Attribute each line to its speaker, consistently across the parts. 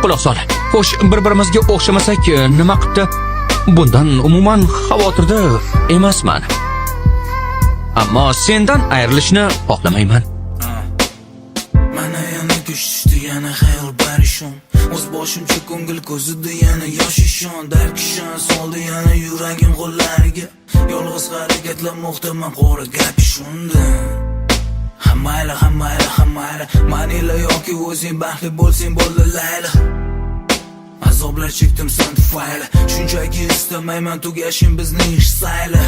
Speaker 1: quloq soling. Xo'sh, bir-birimizga o'xshamasak nima qildi? Bundan umuman xavotirda emasman. Ammo sendan ayrilishni xohlamayman.
Speaker 2: Mana yana kuch tushdi, yana xayol parishon. O'z boshimcha ko'ngil ko'zida yana yosh ishon. Darkishon soldi yana yuragim qo'llariga. Yolg'iz harakatlanmoqdaman qora gapi shunda. Hammayla manila yoki o'zing baxtli bo'lsang bo'ldi layla. Azoblar chekdim sen tufayli, shunchaki istamayman tugashim bizning ish sayli.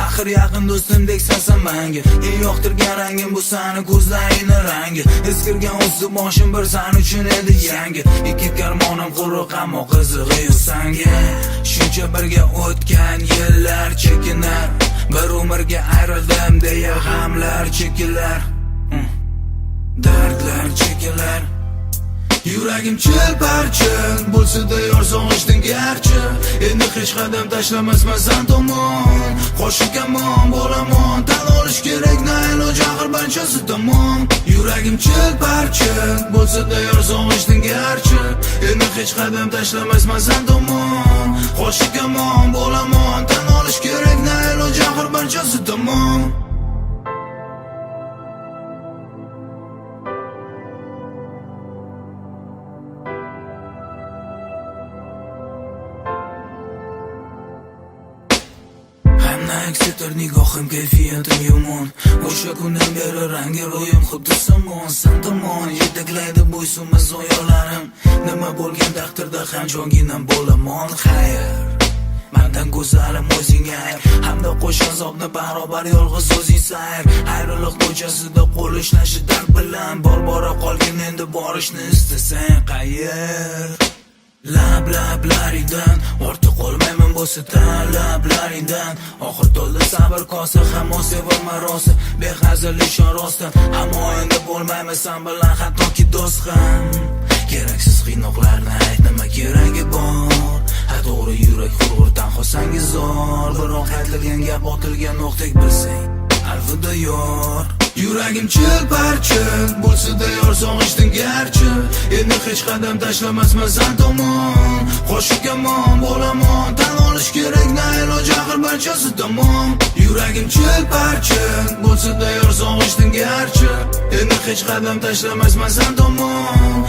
Speaker 2: Axir yaqin do'stim deksan menga, eng yoqtirgan rangim bu sani ko'zlaringning rangi. Eskirgan o'zi boshim bir san uchun edi yangi. Ikki karmonim quruq ammo qizig'i sanga. Shuncha birga o'tgan yillar chekinar, bir umrga ayrildim deya g'amlar chekilar, dardlar chekilar. Yuragim chil-parchin bo'lsa-da yor sog'ishding garchi. Endi hech qadam tashlamasman san tomon. Qo'shikamon bo'lamon, tan olish kerak na iloj axir barchasi tamom. Yuragim chil-parchin bo'lsa-da yor sog'ishding garchi. Endi hech qadam tashlamasman san tomon. Qo'shikamon bo'lamon, tan olish kerak na iloj axir barchasi tamom. Aksitar nigohim kayfiyatim yomon. O'sha kundan beri rangi ro'yim xuddi somon. San tomon yetaklaydi bo'ysunmas zoyolarim. Nima bo'lgan taqdirda ham jonginam bo'laman xayr. Mendan go'zalim o'zing ayr, hamda qo'sh azobni barobar yolg'iz o'zing sayr. Ayriliq ko'chasida qo'l ishlashi dard bilan bora qolgin endi borishni istasang qayer. Lablaringdan ortiq qolmayman bo'satan lablaringdan. Oxir to'ldi sabr kosa, hamon sevilma rosa. Behazil ishon rostdan, ammo endi bo'lmayman sen bilan hattoki do'st ham. Keraksiz qiynoqlarni ayt, nima keragi bor? Ha to'g'ri yurak hurg'urdan xosangiz zor. Biroq aytilgan gap otilgan o'qdek bilsang alvida yor. Yuragim chil-parchin bo'lsa-da yor sog'ishding garchi. Endi hech qadam tashlamasman san tomon. Qo'shikamon bo'lamon, tan olish kerak na iloj axir barchasi tamom. Yuragim chil-parchin bo'lsa-da yor sog'ishding garchi. Endi hech qadam tashlamasman san tomon.